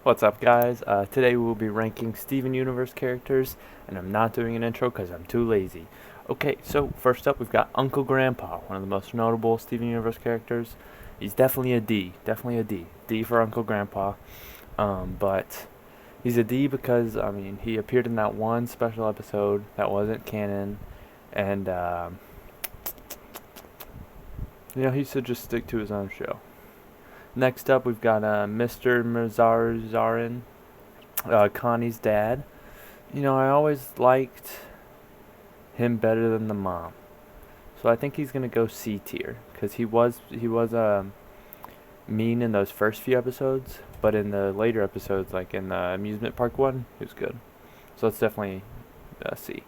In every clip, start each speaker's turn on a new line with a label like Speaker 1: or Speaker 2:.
Speaker 1: What's up, guys? Today we'll be ranking Steven Universe characters, and I'm not doing an intro because I'm too lazy. Okay, so first up we've got Uncle Grandpa, one of the most notable Steven Universe characters. He's definitely a D, D for Uncle Grandpa. But he's a D because he appeared in that one special episode that wasn't canon, and he should just stick to his own show. Next up, we've got Mr. Mazarin, Connie's dad. I always liked him better than the mom, so I think he's gonna go C tier because he was mean in those first few episodes, but in the later episodes, like in the amusement park one, he was good. So it's definitely C.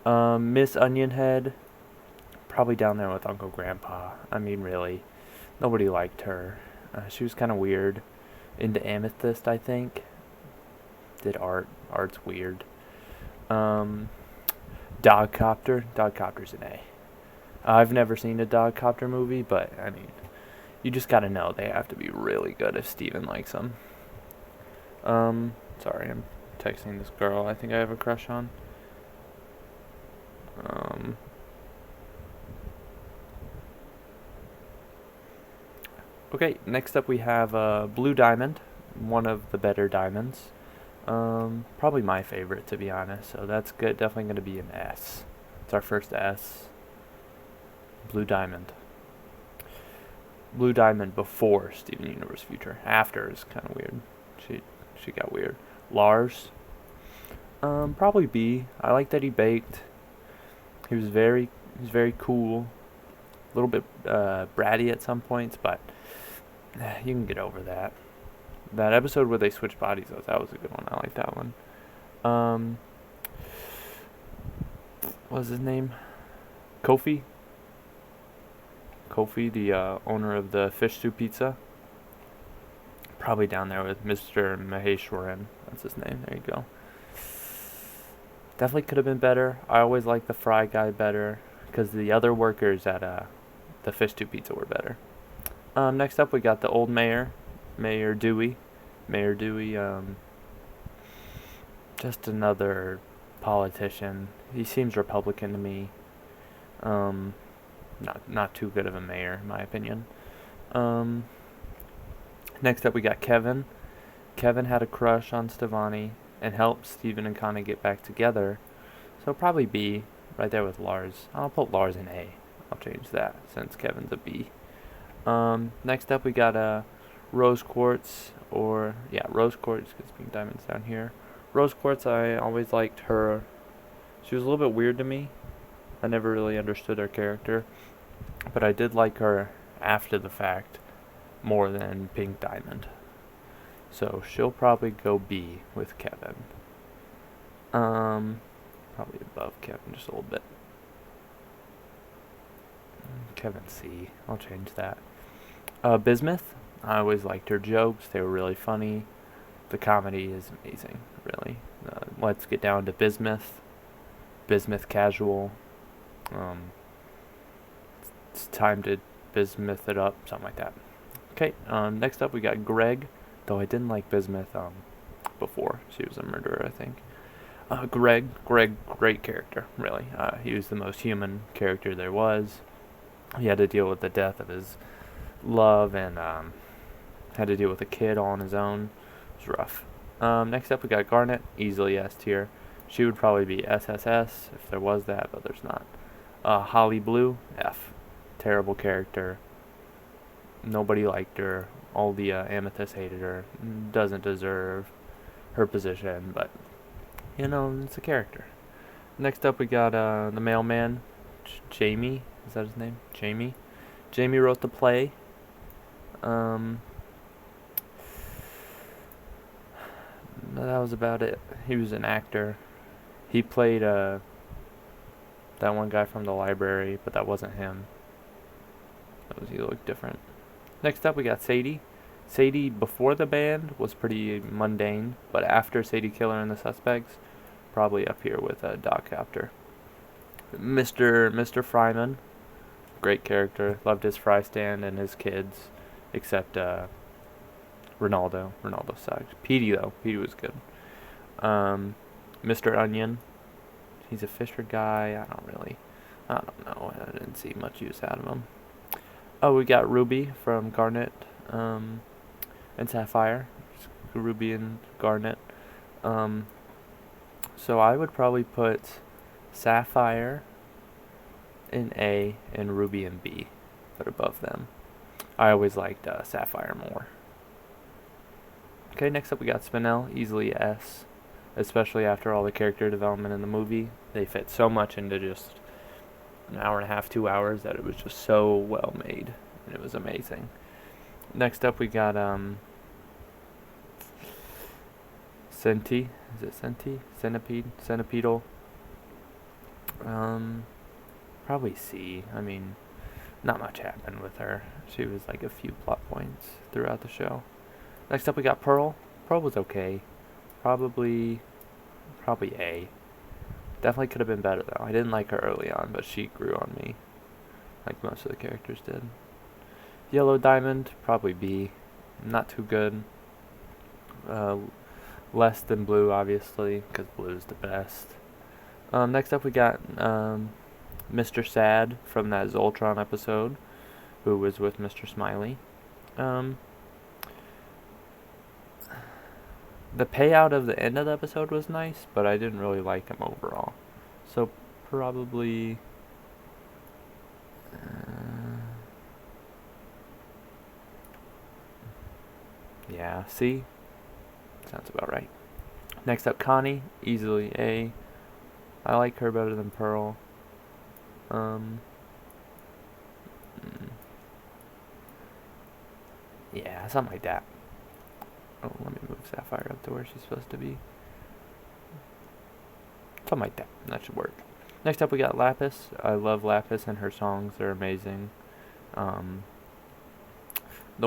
Speaker 1: Miss Onionhead, probably down there with Uncle Grandpa. Really, nobody liked her. She was kind of weird. Into Amethyst, I think. Did art. Art's weird. Dogcopter. Dogcopter's an A. I've never seen a Dogcopter movie, but you just gotta know they have to be really good if Steven likes them. Sorry, I'm texting this girl I think I have a crush on. Okay, next up we have Blue Diamond, one of the better diamonds. Probably my favorite, to be honest, so that's good. Definitely going to be an S. It's our first S. Blue Diamond. Blue Diamond before Steven Universe Future. After is kind of weird. She got weird. Lars. Probably B. I like that he baked. He was very cool. A little bit bratty at some points, but you can get over that. That episode where they switched bodies, that was a good one. I like that one. What was his name? Kofi, the owner of the Fish Stew Pizza. Probably down there with Mr. Maheshwaran. That's his name. There you go. Definitely could have been better. I always liked the Fry guy better because the other workers at the Fish Stew Pizza were better. Next up, we got the old mayor, Mayor Dewey. Mayor Dewey, just another politician. He seems Republican to me. Not too good of a mayor, in my opinion. Next up, we got Kevin. Kevin had a crush on Stevonnie and helped Steven and Connie get back together. So probably B, right there with Lars. I'll put Lars in A. I'll change that since Kevin's a B. Next up we got Rose Quartz, Rose Quartz, because Pink Diamond's down here. Rose Quartz, I always liked her. She was a little bit weird to me. I never really understood her character, but I did like her after the fact more than Pink Diamond. So she'll probably go B with Kevin. Probably above Kevin just a little bit. Kevin C. I'll change that. Bismuth. I always liked her jokes. They were really funny. The comedy is amazing, really. Let's get down to Bismuth. Bismuth casual. It's time to Bismuth it up, something like that. Okay, next up we got Greg. Though I didn't like Bismuth before. She was a murderer, I think. Greg, great character, really. He was the most human character there was. He had to deal with the death of his love and had to deal with a kid all on his own. It was rough. Next up we got Garnet, easily S tier. She would probably be SSS if there was that, but there's not. Holly Blue, F. Terrible character. Nobody liked her. All the Amethyst hated her. Doesn't deserve her position, but it's a character. Next up we got the mailman, Jamie. Is that his name? Jamie. Jamie wrote the play. That was about it. He was an actor. He played that one guy from the library, but that wasn't him. He looked different. Next up we got Sadie. Sadie before the band was pretty mundane, but after Sadie Killer and the Suspects, probably up here with Dogcopter. Mr. Fryman, great character. Loved his fry stand and his kids, except Ronaldo. Ronaldo sucked. Petey though. Petey was good. Mr. Onion. He's a Fisher guy. I don't know. I didn't see much use out of him. Oh, we got Ruby from Garnet, and Sapphire. Ruby and Garnet. So I would probably put Sapphire in A and Ruby in B, but above them. I always liked Sapphire more. Okay, next up we got Spinel, easily S, especially after all the character development in the movie. They fit so much into just an hour and a half, 2 hours that it was just so well made, and it was amazing. Next up we got Centi. Is it Centi? Centipede? Centipedal. Probably C. I mean, not much happened with her. She was like a few plot points throughout the show. Next up we got Pearl. Pearl was okay. Probably A. Definitely could have been better though. I didn't like her early on, but she grew on me, like most of the characters did. Yellow Diamond, probably B. Not too good. Less than Blue, obviously, because Blue's the best. Next up we got Mr. Sad from that Zoltron episode, who was with Mr. Smiley. The payout of the end of the episode was nice, but I didn't really like him overall. So probably yeah, C. Sounds about right. Next up, Connie, easily A. I like her better than Pearl. Yeah, something like that. Oh, let me move Sapphire up to where she's supposed to be. Something like that. That should work. Next up, we got Lapis. I love Lapis and her songs. They're amazing. The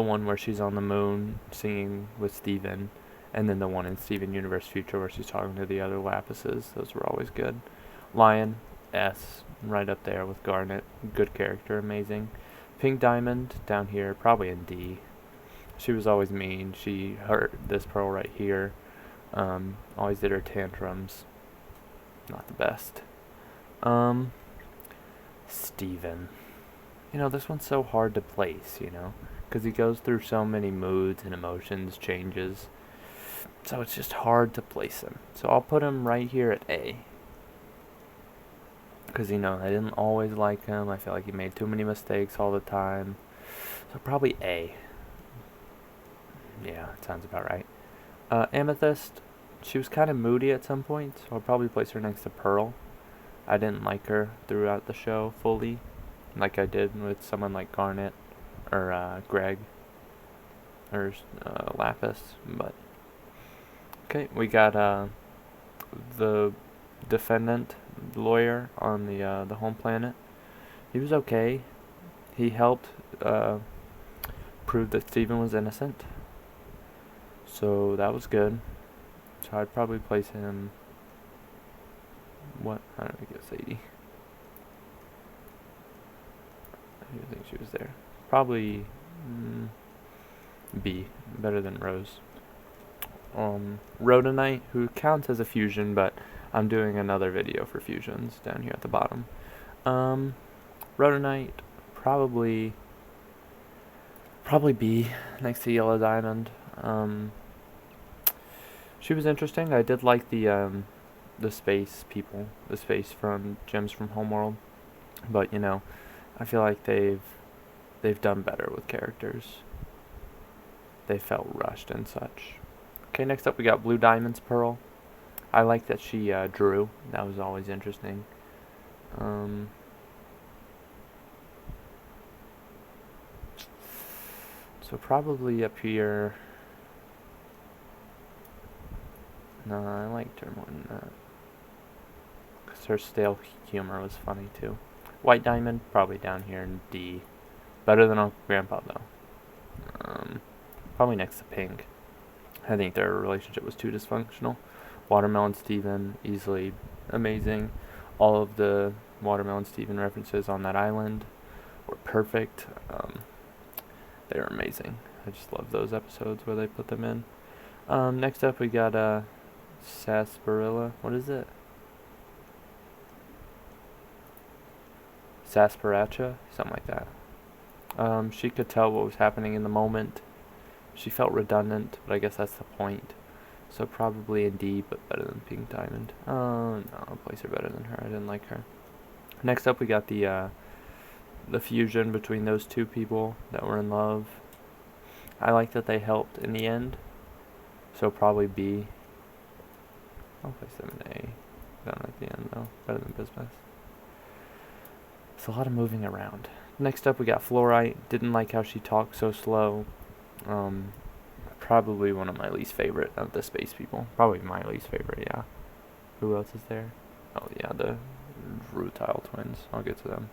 Speaker 1: one where she's on the moon singing with Steven, and then the one in Steven Universe Future where she's talking to the other Lapises. Those were always good. Lion, S, right up there with Garnet. Good character, amazing. Pink Diamond, down here, probably in D. She was always mean. She hurt this Pearl right here. Always did her tantrums. Not the best. Steven. This one's so hard to place, because he goes through so many moods and emotions, changes. So it's just hard to place him. So I'll put him right here at A. Because, I didn't always like him. I feel like he made too many mistakes all the time. So probably A. Yeah, sounds about right. Amethyst, she was kind of moody at some point, so I'll probably place her next to Pearl. I didn't like her throughout the show fully, like I did with someone like Garnet, or Greg, or Lapis, but... Okay, we got the defendant lawyer on the home planet. He was okay. He helped prove that Steven was innocent. So that was good. So I'd probably place him... What? I don't know, I guess 80. I didn't think she was there. Probably B. Better than Rose. Rhodonite, who counts as a fusion, but I'm doing another video for fusions down here at the bottom. Rhodonite, probably B, next to Yellow Diamond. She was interesting. I did like the space people, the space from Gems from Homeworld, but I feel like they've done better with characters. They felt rushed and such. Okay, next up we got Blue Diamond's Pearl. I like that she drew. That was always interesting. So probably up here... No, I liked her more than that. Because her stale humor was funny too. White Diamond, probably down here in D. Better than Uncle Grandpa though. Probably next to Pink. I think their relationship was too dysfunctional. Watermelon Steven, easily amazing. All of the Watermelon Steven references on that island were perfect. They were amazing. I just love those episodes where they put them in. Next up we got Sarsaparilla. What is it? Sarsaparilla? Something like that. She could tell what was happening in the moment. She felt redundant, but I guess that's the point. So probably a D, but better than Pink Diamond. No, I'll place her better than her. I didn't like her. Next up we got the fusion between those two people that were in love. I like that they helped in the end. So probably B. I'll place them in A. Down at the end though. Better than Bismuth. It's a lot of moving around. Next up we got Fluorite. Didn't like how she talked so slow. Probably one of my least favorite of the space people. Probably my least favorite, yeah. Who else is there? Oh yeah, the Rutile twins. I'll get to them.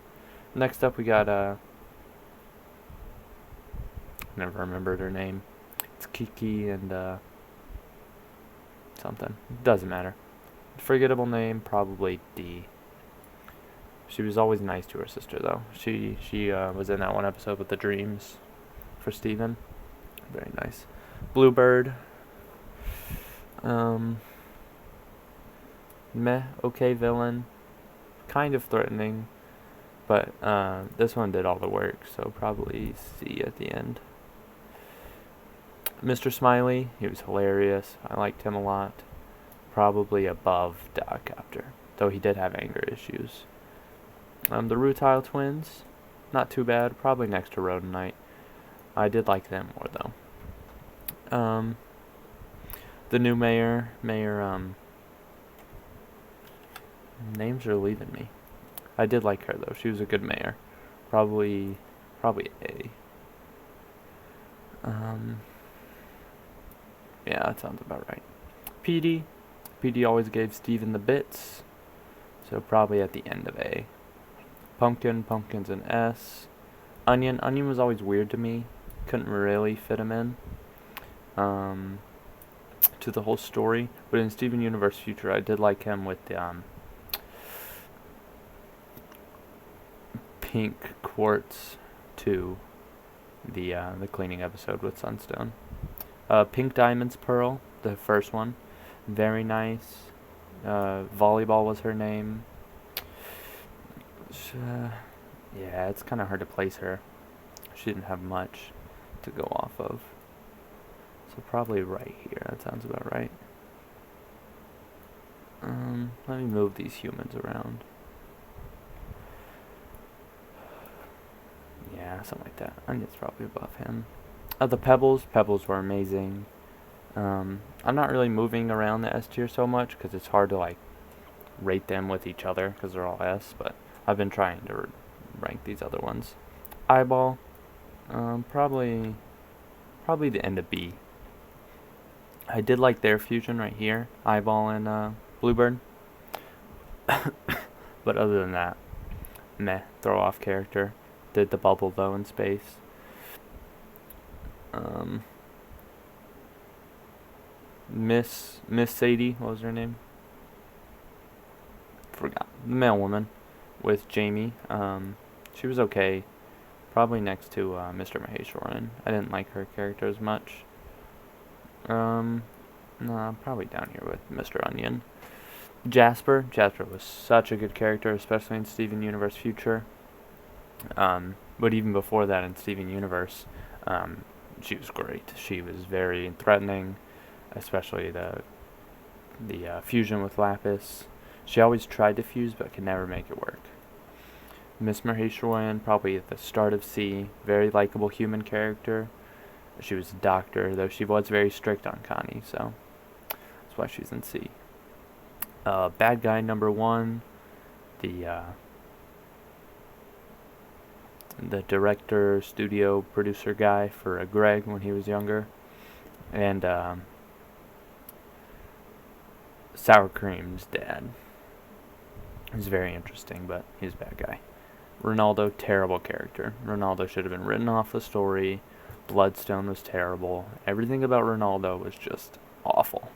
Speaker 1: Next up we got never remembered her name. It's Kiki and something. Doesn't matter. Forgettable name, probably D. She was always nice to her sister though. She was in that one episode with the dreams for Steven. Very nice. Bluebird. Meh, okay villain. Kind of threatening. But this one did all the work, so probably C at the end. Mr. Smiley, he was hilarious. I liked him a lot. Probably above Doc after, though he did have anger issues. The Rutile twins, not too bad. Probably next to Rhodonite. I did like them more though. The new mayor, names are leaving me. I did like her though. She was a good mayor. Probably A. Yeah, that sounds about right. PD always gave Steven the bits, so probably at the end of A. Pumpkin's an S. Onion was always weird to me. Couldn't really fit him in to the whole story. But in Steven Universe Future, I did like him with the Pink Quartz 2, the cleaning episode with Sunstone. Pink Diamond's Pearl, the first one, very nice. Volleyball was her name. Yeah, it's kind of hard to place her. She didn't have much to go off of. So probably right here. That sounds about right. Let me move these humans around. Yeah, something like that. Onion's probably above him. The Pebbles were amazing. I'm not really moving around the S tier so much because it's hard to like rate them with each other because they're all S, but I've been trying to rank these other ones. Eyeball, probably the end of B. I did like their fusion right here, Eyeball and Bluebird. But other than that, meh, throw off character. Did the bubble though in space. Miss Sadie, what was her name? Forgot. The male woman with Jamie. She was okay. Probably next to Mr. Maheshwaran. I didn't like her character as much. No, probably down here with Mr. Onion. Jasper was such a good character, especially in Steven Universe Future. But even before that in Steven Universe, she was great. She was very threatening, especially the fusion with Lapis. She always tried to fuse, but could never make it work. Miss Maheshwaran, probably at the start of C, very likable human character. She was a doctor, though she was very strict on Connie, so that's why she's in C. Bad guy number 1, the director, studio producer guy for Greg when he was younger, and Sour Cream's dad. He's very interesting, but he's a bad guy. Ronaldo, terrible character. Ronaldo should have been written off the story. Bloodstone was terrible. Everything about Ronaldo was just awful.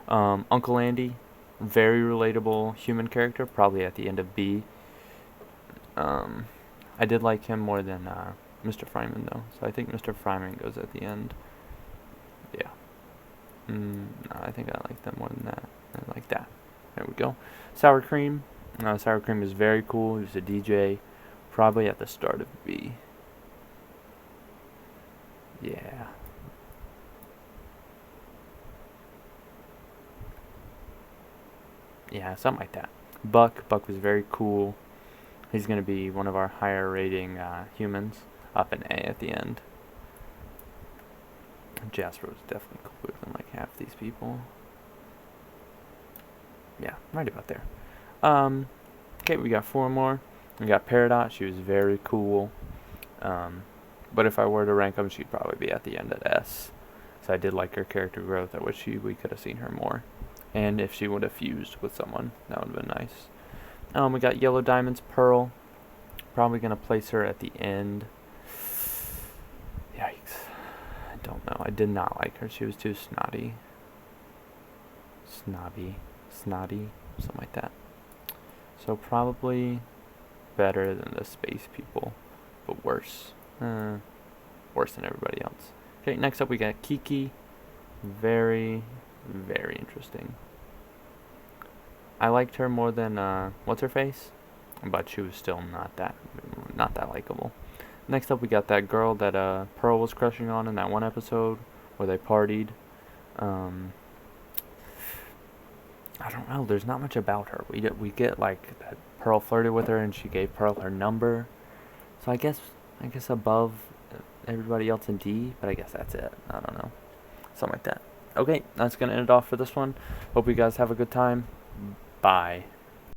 Speaker 1: Uncle Andy, very relatable human character, probably at the end of B. I did like him more than Mr. Fryman though. So I think Mr. Fryman goes at the end. Yeah. No, I think I like them more than that. I like that. There we go. Sour Cream. Sour Cream is very cool. He was a DJ, probably at the start of B. Yeah. Yeah, something like that. Buck was very cool. He's going to be one of our higher rating humans, up an A at the end. Jasper was definitely cooler than like half these people. Yeah, right about there. Okay, we got 4 more. We got Peridot. She was very cool. But if I were to rank them, she'd probably be at the end at S. So I did like her character growth. I wish we could have seen her more. And if she would have fused with someone, that would have been nice. We got Yellow Diamonds, Pearl. Probably going to place her at the end. Yikes. I don't know. I did not like her. She was too snotty. Snotty, something like that. So probably better than the space people, but worse. Worse than everybody else. Okay, next up we got Kiki. Very, very interesting. I liked her more than what's her face, but she was still not that likable. Next up we got that girl that Pearl was crushing on in that one episode where they partied. I don't know. There's not much about her. We get like that Pearl flirted with her and she gave Pearl her number. So I guess above everybody else in D, but I guess that's it. I don't know. Something like that. Okay, that's going to end it off for this one. Hope you guys have a good time. Bye.